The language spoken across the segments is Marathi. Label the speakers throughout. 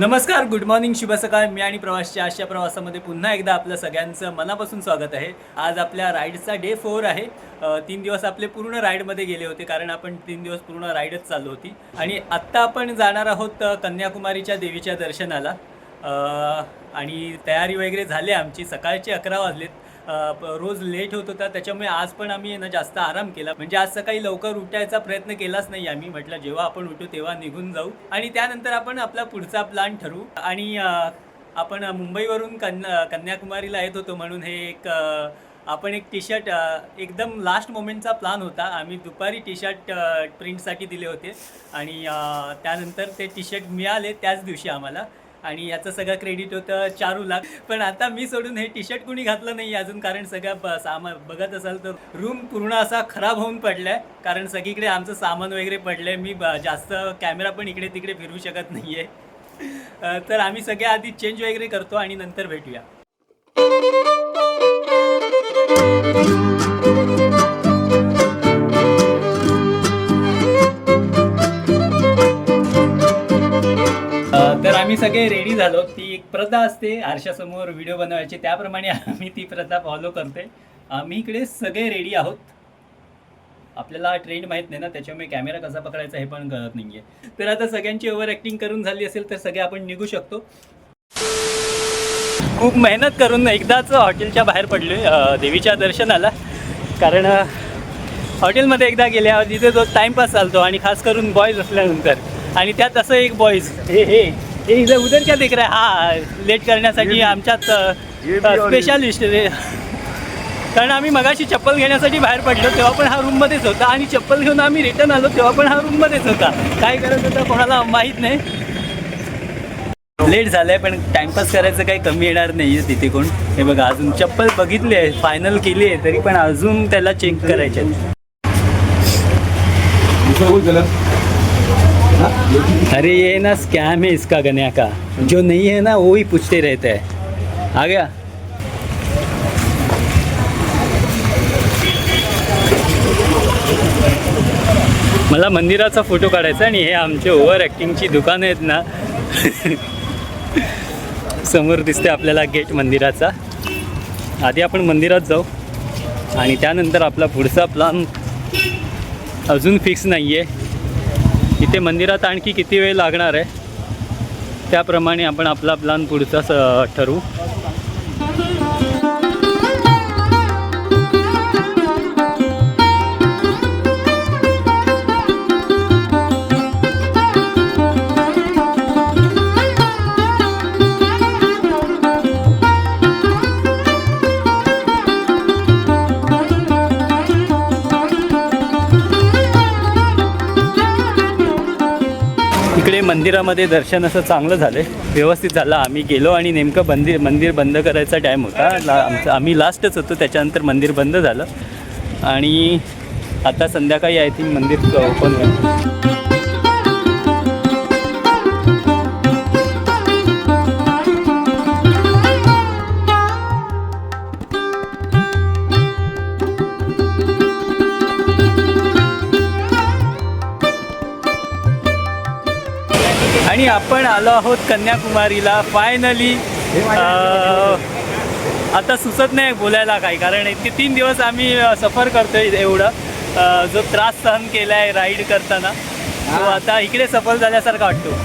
Speaker 1: नमस्कार, गुड मॉर्निंग, शुभ सकाळ. मी आणि प्रवासच्या आजच्या प्रवासामध्ये पुन्हा एकदा आपलं सगळ्यांचं मनापासून स्वागत आहे. आज आपल्या राईडचा डे 4 आहे. 3 दिवस आपले पूर्ण राईडमध्ये गेले होते, कारण आपण 3 दिवस पूर्ण राईडच चालू होती. आणि आत्ता आपण जाणार आहोत कन्याकुमारीच्या देवीच्या दर्शनाला. आणि तयारी वगैरे झाली आमची. सकाळचे 11 वाजलेत. रोज लेट होत होता, त्याच्यामुळे आज पण आम्ही ना जास्त आराम केला. म्हणजे आज सकाळी लवकर उठायचा प्रयत्न केलाच नाही आम्ही. म्हटलं जेव्हा आपण उठू तेव्हा निघून जाऊ आणि त्यानंतर आपण आपला पुढचा प्लॅन ठरवू. आणि आपण मुंबईवरून कन्याकुमारीला येत होतो, म्हणून हे एक आपण एक टी शर्ट एकदम लास्ट मोमेंटचा प्लॅन होता. आम्ही दुपारी टी शर्ट प्रिंटसाठी दिले होते आणि त्यानंतर ते टी शर्ट मिळाले त्याच दिवशी आम्हाला. आणि याचं सगळं क्रेडिट होतं चारूला. पण आता मी सोडून हे टी शर्ट कुणी घातलं नाही अजून, कारण सगळं सामान बघत असाल तर रूम पूर्ण असा खराब होऊन पडला आहे, कारण सगळीकडे आमचं सामान वगैरे पडलं आहे. मी जास्त कॅमेरा पण इकडे तिकडे फिरवू शकत नाही आहे. तर आम्ही सगळ्या आधी चेंज वगैरे करतो आणि नंतर भेटूया. तर आम्ही सगळे रेडी झालो. ती एक प्रथा असते आरशासमोर व्हिडिओ बनवायची, त्याप्रमाणे आम्ही ती प्रथा फॉलो करते. आम्ही इकडे सगळे रेडी आहोत. आपल्याला ट्रेंड माहीत नाही ना, त्याच्यामुळे कॅमेरा कसा पकडायचा हे पण कळत नाही आहे. तर आता सगळ्यांची ओव्हर ॲक्टिंग करून झाली असेल तर सगळे आपण निघू शकतो. खूप मेहनत करून एकदाच हॉटेलच्या बाहेर पडलो आहे देवीच्या दर्शनाला, कारण हॉटेलमध्ये एकदा गेल्यावर तिथे जो टाईमपास चालतो आणि खास करून बॉयज असल्यानंतर, आणि त्यात असं एक बॉयज हे इथं उदरच्या देख रहा हा लेट करण्यासाठी आमच्यात स्पेशालिस्ट. कारण आम्ही मगाशी चप्पल घेण्यासाठी बाहेर पडलो तेव्हा पण हा रूममध्येच होता, आणि चप्पल घेऊन आम्ही रिटर्न आलो तेव्हा पण हा रूममध्येच होता. काय करत होता कोणाला माहीत नाही. लेट झालं आहे पण टाईमपास करायचं काही कमी येणार नाही आहे तिथे कोण. हे बघा, अजून चप्पल बघितली आहे, फायनल केली आहे, तरी पण अजून त्याला चेक करायचे. अरे ये ना स्कैम है इसका गन्या का, जो नहीं है ना वो ही पूछते रहते हैं. आ गया. मला मंदिराचा फोटो काढायचा आणि हे आमचे ओव्हर ॲक्टिंगची दुकानं आहेत ना. समोर दिसते आपल्याला गेट मंदिराचा. आधी आपण मंदिरात जाऊ आणि त्यानंतर आपला पुढचा प्लॅन अजून फिक्स नाही आहे. इथे मंदिरात आणखी किती वेळ लागणार आहे त्याप्रमाणे आपण आपला प्लॅन पुढचा ठरवू. इकडे मंदिरामध्ये दर्शन असं चांगलं झालं, व्यवस्थित झालं. आम्ही गेलो आणि नेमकं मंदिर बंद करायचा टाईम होता. आम्ही लास्टच होतो, त्याच्यानंतर मंदिर बंद झालं आणि आता संध्याकाळी आय थिंक मंदिर ओपन होईल. आणि आपण आलो आहोत कन्याकुमारीला फायनली. आता सुचत नाही बोलायला काही, कारण इतके 3 दिवस आम्ही सफर करतोय. एवढं जो त्रास सहन केला आहे राईड करताना, तो आता इकडे सफल झाल्यासारखा वाटतो.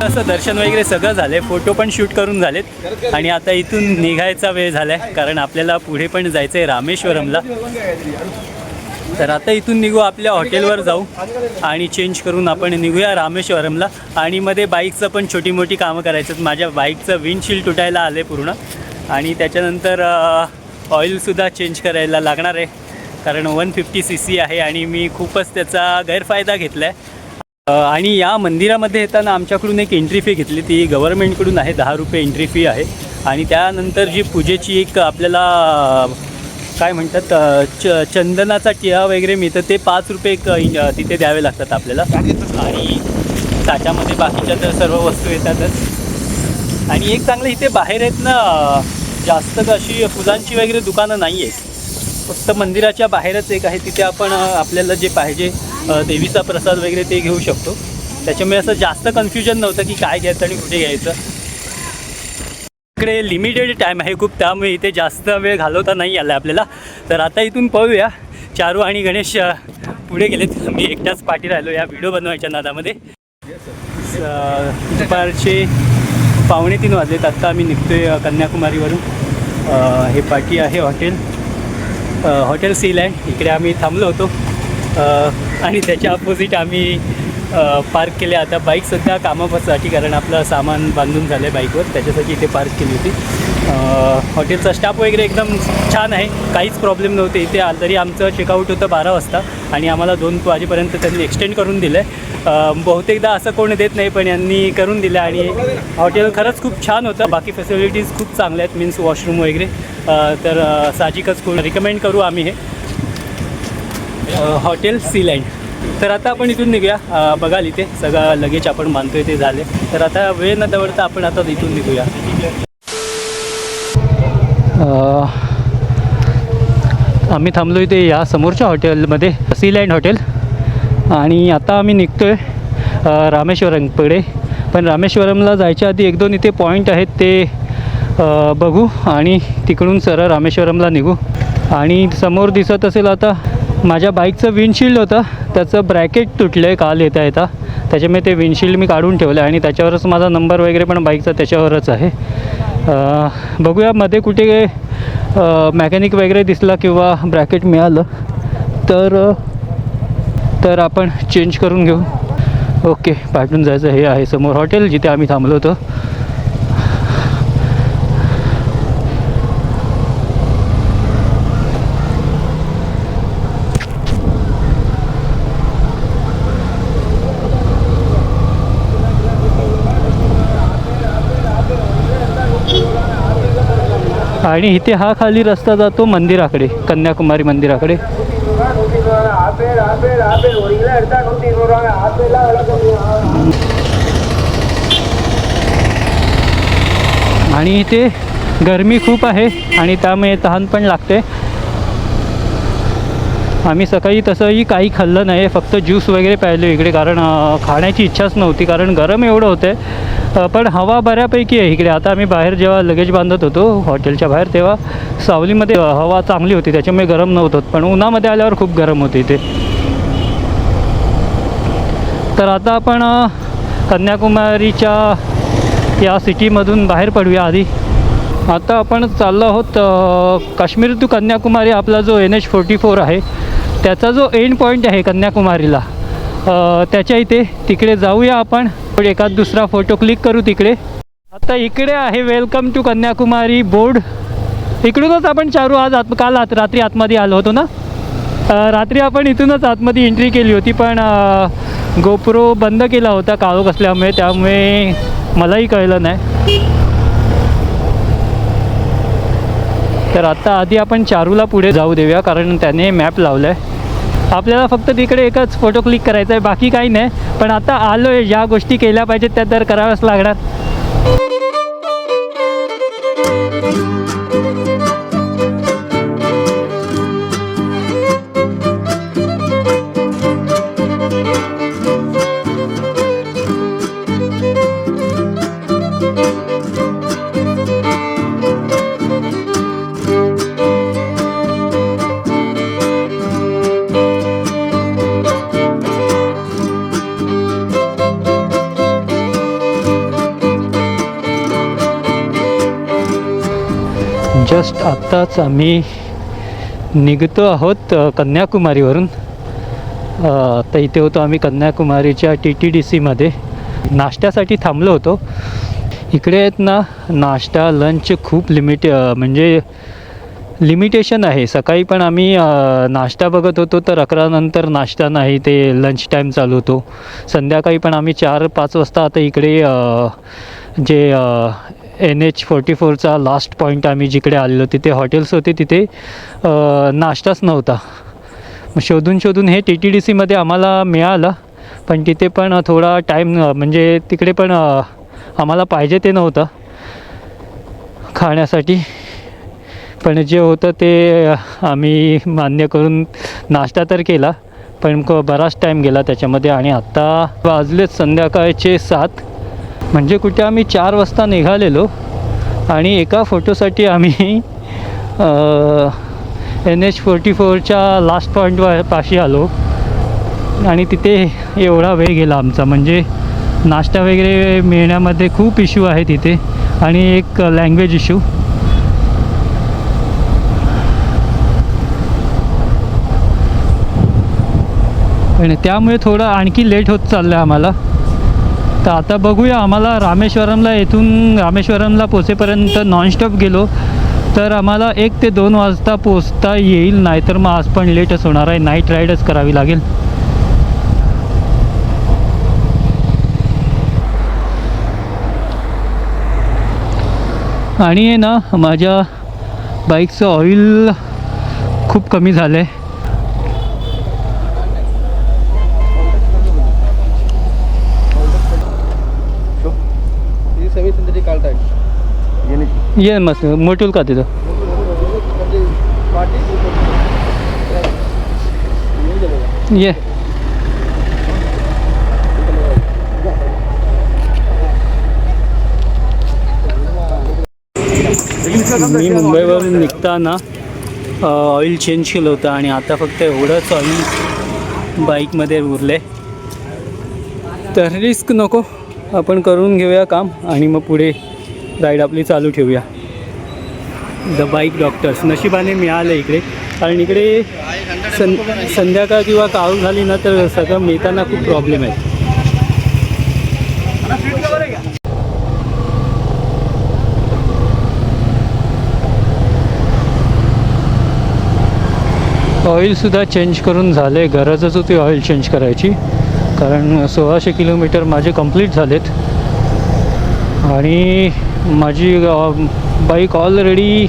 Speaker 1: असं दर्शन वगैरे सगळं झालं, फोटो पण शूट करून झालेत आणि आता इथून निघायचा वेळ झाला आहे, कारण आपल्याला पुढे पण जायचं आहे रामेश्वरमला. तर आता इथून निघू, आपल्या हॉटेलवर जाऊ आणि चेंज करून आपण निघूया रामेश्वरमला. आणि मध्ये बाईकचं पण छोटी मोठी कामं करायचं. माझ्या बाईकचं विंडशील्ड तुटायला आले पूर्ण आणि त्याच्यानंतर ऑइलसुद्धा चेंज करायला लागणार आहे कारण 150 cc आहे आणि मी खूपच त्याचा गैरफायदा घेतला आहे. आणि या मंदिरामध्ये येताना आमच्याकडून एक एंट्री फी घेतली, ती गव्हर्मेंटकडून आहे, 10 रुपये एंट्री फी आहे. आणि त्यानंतर जी पूजेची एक आपल्याला काय म्हणतात चंदनाचा टिळा वगैरे मिळतं ते 5 रुपये तिथे द्यावे लागतात आपल्याला. आणि त्याच्यामध्ये बाकीच्या तर सर्व वस्तू येतातच. आणि एक चांगलं इथे बाहेर आहेत ना जास्त अशी फुलांची वगैरे दुकानं नाही आहेत, फक्त मंदिराच्या बाहेरच एक आहे, तिथे आपण आपल्याला जे पाहिजे देवीचा प्रसाद वगैरे ते घेऊ शकतो. त्याच्यामुळे असं जास्त कन्फ्युजन नव्हतं की काय घ्यायचं आणि कुठे घ्यायचं. इकडे लिमिटेड टाईम आहे खूप, त्यामुळे इथे जास्त वेळ घालवता नाही आला आपल्याला. तर आता इथून पळूया. चारू आणि गणेश पुढे गेलेत, मी एकटाच पाठी राहिलो या व्हिडिओ बनवायच्या नादामध्ये. दुपारचे 2:45 वाजलेत. आत्ता आम्ही निघतोय कन्याकुमारीवरून. हे पाठी आहे हॉटेल सीलँड, इकडे आम्ही थांबलो होतो. आणि त्याच्या अपोजिट आम्ही पार्क केले आता बाईक सध्या कामासाठी, कारण आपलं सामान बांधून झालं आहे बाईकवर, त्याच्यासाठी इथे पार्क केली होती. हॉटेलचा स्टाफ वगैरे एकदम छान आहे, काहीच प्रॉब्लेम नव्हते इथे. तरी आमचं चेकआउट होतं 12 वाजता आणि आम्हाला 2 वाजेपर्यंत त्यांनी एक्सटेंड करून दिलं आहे. बहुतेकदा असं कोणी देत नाही पण यांनी करून दिलं. आणि हॉटेल खरंच खूप छान होतं, बाकी फॅसिलिटीज खूप चांगल्या आहेत, मीन्स वॉशरूम वगैरे. तर साहजिकच खूप रिकमेंड करू आम्ही हे हॉटेल सीलँड. तर आता आपण इथून निघूया. बघाल इथे सगळं लगेच आपण बांधतोय ते झाले. तर आता वेळ न दवडता आपण आता इथून निघूया. आम्ही थांबलो इथे या समोरच्या हॉटेलमध्ये, सीलँड हॉटेल. आणि आता आम्ही निघतो आहे रामेश्वरमकडे. पण रामेश्वरमला जायच्या आधी 1-2 इथे पॉईंट आहेत ते बघू आणि तिकडून सरळ रामेश्वरमला निघू. आणि समोर दिसत असेल आता माझ्या बाईकचं विंडशील्ड होतं, त्याचं ब्रॅकेट तुटलं आहे काल येता त्याच्यामुळे ते विंडशील्ड मी काढून ठेवलं आहे आणि त्याच्यावरच माझा नंबर वगैरे पण बाईकचा त्याच्यावरच आहे. बघूया मध्ये कुठे मॅकॅनिक वगैरे दिसला किंवा ब्रॅकेट मिळालं तर आपण चेंज करून घेऊ. ओके, पाठवून जायचं. हे आहे समोर हॉटेल जिथे आम्ही थांबलो होतो. आणि इथे हा खाली रस्ता जातो मंदिराकडे, कन्याकुमारी मंदिराकडे. आणि इथे गरमी खूप आहे आणि त्यामुळे तहान पण लागते. आम्ही सकाळी तसंही काही खाल्लं नाही, फक्त ज्यूस वगैरे प्यायलो इकडे, कारण खाण्याची इच्छाच नव्हती कारण गरम एवढं होतं. पण हवा बऱ्यापैकी आहे इकडे. आता आम्ही बाहेर जेव्हा लगेज बांधत होतो हॉटेलच्या बाहेर तेव्हा सावलीमध्ये हवा चांगली होती, त्याच्यामुळे गरम नव्हतं. पण उन्हामध्ये आल्यावर खूप गरम होते इथे. तर आता आपण कन्याकुमारीच्या या सिटीमधून बाहेर पडूया आधी. आता आपण चाललो आहोत काश्मीर टू कन्याकुमारी. आपला जो NH44 आहे त्याचा जो एंड पॉईंट आहे कन्याकुमारीला, त्याच्या इथे तिकडे जाऊया आपण. एखाद दुसरा फोटो क्लिक करू तिकडे. आता इकडे आहे वेलकम टू कन्याकुमारी बोर्ड. इकडूनच आपण चारू आज काल रात्री आतमध्ये आलो होतो ना. रात्री आपण इथूनच आतमध्ये एंट्री केली होती, पण गोप्रो बंद केला होता काळोख असल्यामुळे, त्यामुळे मलाही कळलं नाही. तर आता आधी आपण चारूला पुढे जाऊ देऊया, कारण त्याने मॅप लावला आहे. आपल्याला फक्त तिकडे एकच फोटो क्लिक करायचा आहे, बाकी काही नाही. पण आता आलो आहे, ज्या गोष्टी केल्या पाहिजेत त्या तर कराव्याच लागणार. जस्ट आत्ताच आम्ही
Speaker 2: निघतो आहोत कन्याकुमारीवरून. तर इथे होतो आम्ही कन्याकुमारीच्या TTDCमध्ये. नाश्त्यासाठी थांबलो होतो. इकडे आहेत ना नाश्ता लंच खूप म्हणजे लिमिटेशन आहे. सकाळी पण आम्ही नाश्ता बघत होतो तर 11 नंतर नाश्ता नाही, ते लंच टाईम चालू होतो. संध्याकाळी पण आम्ही 4-5 वाजता आता इकडे जे NH44चा लास्ट पॉईंट आम्ही जिकडे आलेलो तिथे हॉटेल्स होते, तिथे नाश्ताच नव्हता. मग शोधून हे TTDCमध्ये आम्हाला मिळालं, पण तिथे पण थोडा टाईम म्हणजे तिकडे पण आम्हाला पाहिजे ते नव्हतं खाण्यासाठी. पण जे होतं ते आम्ही मान्य करून नाश्ता तर केला, पण बराच टाईम गेला त्याच्यामध्ये. आणि आत्ता वाजलेत संध्याकाळचे 7. म्हणजे कुठे आम्ही 4 वाजता निघालेलो आणि एका फोटोसाठी आम्ही NH44च्या लास्ट पॉईंट पाशी आलो आणि तिथे एवढा वेळ गेला आमचा. म्हणजे नाश्ता वगैरे मिळण्यामध्ये खूप इश्यू आहे तिथे आणि एक लँग्वेज इश्यू. आणि त्यामुळे थोडं आणखी लेट होत चाललं आहे आम्हाला. तर आता बघूया, आम्हाला रामेश्वरमला पोचेपर्यंत नॉनस्टॉप गेलो तर आम्हाला 1 ते 2 वाजता पोचता येईल, नाहीतर मग आज पण लेटच होणार आहे. नाईट राईडच करावी लागेल. आणि ना माझ्या बाईकचं ऑइल खूप कमी झालं आहे. ये मस्त मोठूल का तिथं ये. मी मुंबईवरून निघताना ऑइल चेंज केलं होतं आणि आता फक्त एवढंच ऑइल बाईकमध्ये उरलं आहे. तर रिस्क नको, आपण करून घेऊया काम आणि मग पुढे राईड आपली चालू ठेवूया. द बाईक डॉक्टर्स नशिबाने मिळालं इकडे, कारण इकडे संध्याकाळ किंवा काळू झाली ना तर सगळं मिळताना खूप प्रॉब्लेम आहे. ऑइलसुद्धा चेंज करून झाले, गरजच होती ऑइल चेंज करायची, कारण 1600 किलोमीटर माझे कंप्लीट झालेत आणि माझी बाईक ऑलरेडी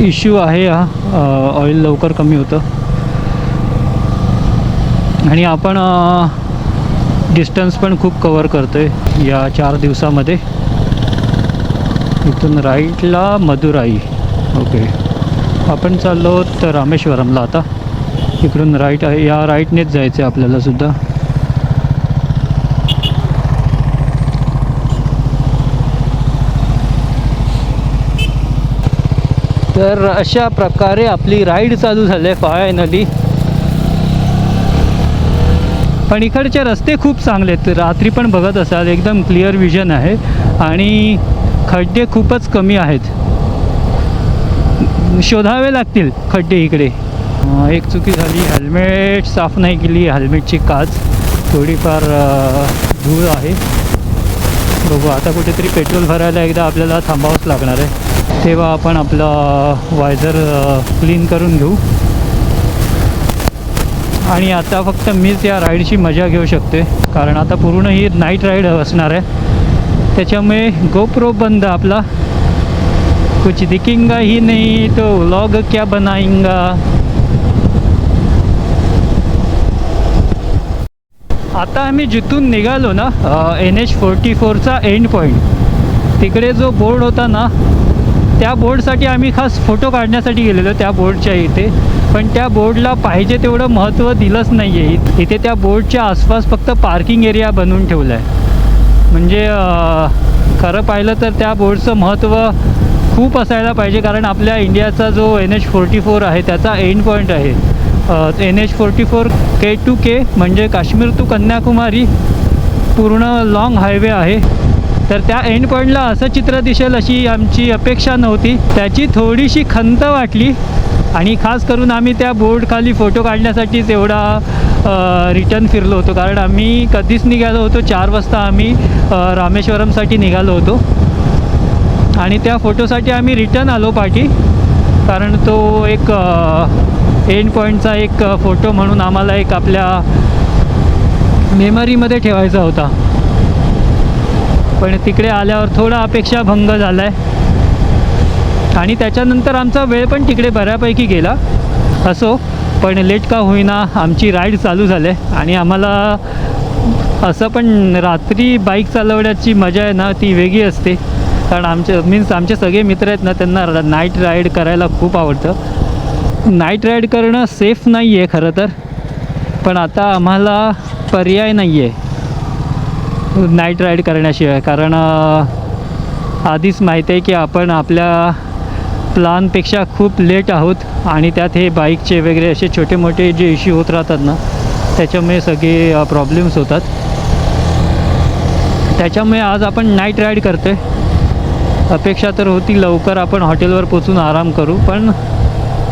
Speaker 2: इश्यू आहे. ऑइल लवकर कमी होतं आणि आपण डिस्टन्स पण खूप कवर करतो आहे या 4 दिवसामध्ये. इथून राईटला मदुराई. ओके, आपण चाललो तर रामेश्वरमला. आता इकडून राईट आहे, या राईटनेच जायचं आहे आपल्याला सुद्धा. तर अशा प्रकारे आपली राईड चालू झाली आहे फायनली. पण इकडचे रस्ते खूप चांगले आहेत, रात्री पण बघत असाल एकदम क्लिअर विजन आहे आणि खड्डे खूपच कमी आहेत. शोधावे लागतील खड्डे इकडे. एक चुकी झाली, हेल्मेट साफ नाही केली, हेल्मेटची काच थोडीफार धूळ आहे. बघू आता कुठेतरी पेट्रोल भरायला एकदा आपल्याला थांबावंच लागणार आहे, तेव्हा आपण आपला वायझर क्लीन करून घेऊ. आणि आता फक्त मीच या राईडची मजा घेऊ शकते, कारण आता पूर्ण ही नाईट राईड असणार आहे. त्याच्यामुळे गोप्रो बंद आपला. कुछ दिखेगा ही नहीं तो व्लॉग क्या बनाएंगा. आता आम्ही जिथून निघालो ना NH44चा एंड पॉईंट, तिकडे जो बोर्ड होता ना त्या बोर्डसाठी आम्ही खास फोटो काढण्यासाठी गेलेलो त्या बोर्डच्या इथे. पण त्या बोर्डला पाहिजे तेवढं महत्त्व दिलंच नाही आहे. इथे त्या बोर्डच्या आसपास फक्त पार्किंग एरिया बनवून ठेवला आहे. म्हणजे खरं पाहिलं तर त्या बोर्डचं महत्त्व खूप असायला पाहिजे, कारण आपल्या इंडियाचा जो NH44 आहे त्याचा एंड पॉईंट आहे. NH44 K2K म्हणजे काश्मीर टू कन्याकुमारी पूर्ण लाँग हायवे आहे. तर त्या एंड पॉईंटला असं चित्र दिसेल अशी आमची अपेक्षा नव्हती. त्याची थोडीशी खंत वाटली, आणि खास करून आम्ही त्या बोर्डखाली फोटो काढण्यासाठीच एवढा रिटर्न फिरलो होतो, कारण आम्ही कधीच निघालो होतो 4 वाजता आम्ही रामेश्वरमसाठी निघालो होतो आणि त्या फोटोसाठी आम्ही रिटर्न आलो पाठी, कारण तो एक एंड पॉईंटचा एक फोटो म्हणून आम्हाला एक आपल्या मेमरीमध्ये ठेवायचा होता. पण तिकडे आल्यावर थोडा अपेक्षाभंग झाला आहे आणि त्याच्यानंतर आमचा वेळ पण तिकडे बऱ्यापैकी गेला. असो, पण लेट का होईना आमची राईड चालू झाली आहे आणि आम्हाला असं पण रात्री बाईक चालवण्याची मजा आहे ना ती वेगळी असते, कारण आमचे सगळे मित्र आहेत ना त्यांना नाईट राईड करायला खूप आवडतं. नाईट राईड करणं सेफ नाही आहे खरं तर, पण आता आम्हाला पर्याय नाही आहे नाईट राईड करण्याशिवाय, कारण आधीच माहीत आहे की आपण आपल्या प्लॅनपेक्षा खूप लेट आहोत आणि त्यात हे बाईकचे वगैरे असे छोटे मोठे जे इश्यू होत राहतात ना त्याच्यामुळे सगळे प्रॉब्लेम्स होतात. त्याच्यामुळे आज आपण नाईट राईड करतो आहे. अपेक्षा तर होती लवकर आपण हॉटेलवर पोचून आराम करू, पण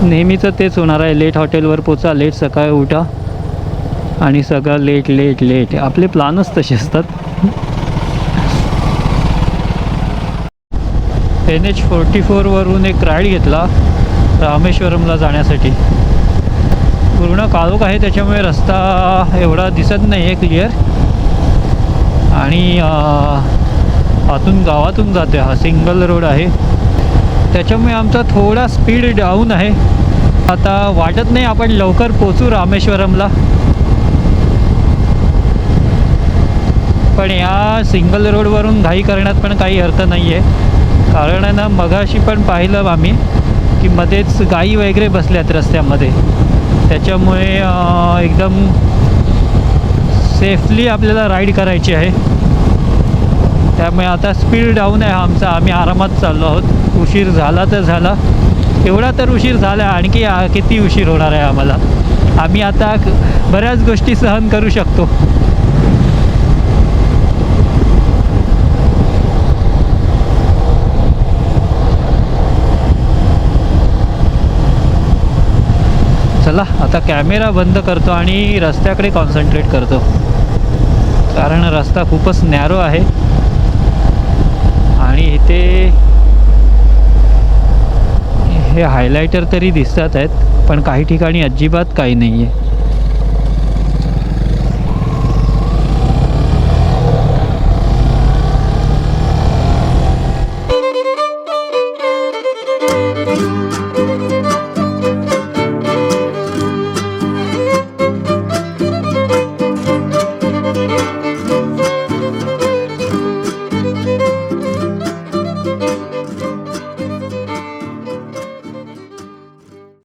Speaker 2: नेहमीचं तेच होणार आहे. लेट हॉटेलवर पोचा, लेट सकाळी उठा आणि सगळं लेट लेट लेट. आपले प्लॅनच तसे असतात. NH44 वरून एक राईड घेतला रामेश्वरमला जाण्यासाठी. पूर्ण काळोख आहे त्याच्यामुळे रस्ता एवढा दिसत नाही आहे क्लिअर आणि आतून गावातून जाते. हा सिंगल रोड आहे त्याच्यामुळे आमचा थोडा स्पीड डाऊन आहे. आता वाटत नाही आपण लवकर पोचू रामेश्वरमला, पण या सिंगल रोडवरून घाई करण्यात पण काही अर्थ नाही आहे, कारण ना मगाशी पण पाहिलं आम्ही की मध्येच गाई वगैरे बसल्यात रस्त्यामध्ये. त्याच्यामुळे एकदम सेफली आपल्याला राईड करायची आहे. त्यामुळे आता स्पीड डाऊन आहे आमचा. आम्ही आरामात चाललो आहोत. उशीर झाला तर झाला, एवढा तर उशीर झाला, आणखी किती उशीर होणार आहे आम्हाला. आम्ही आता बऱ्याच गोष्टी सहन करू शकतो. चला आता कॅमेरा बंद करतो आणि रस्त्याकडे कॉन्सन्ट्रेट करतो, कारण रस्ता खूपच नॅरो आहे आणि इथे हे हायलायटर तरी दिसतात आहेत पण काही ठिकाणी अजिबात काही नाही आहे.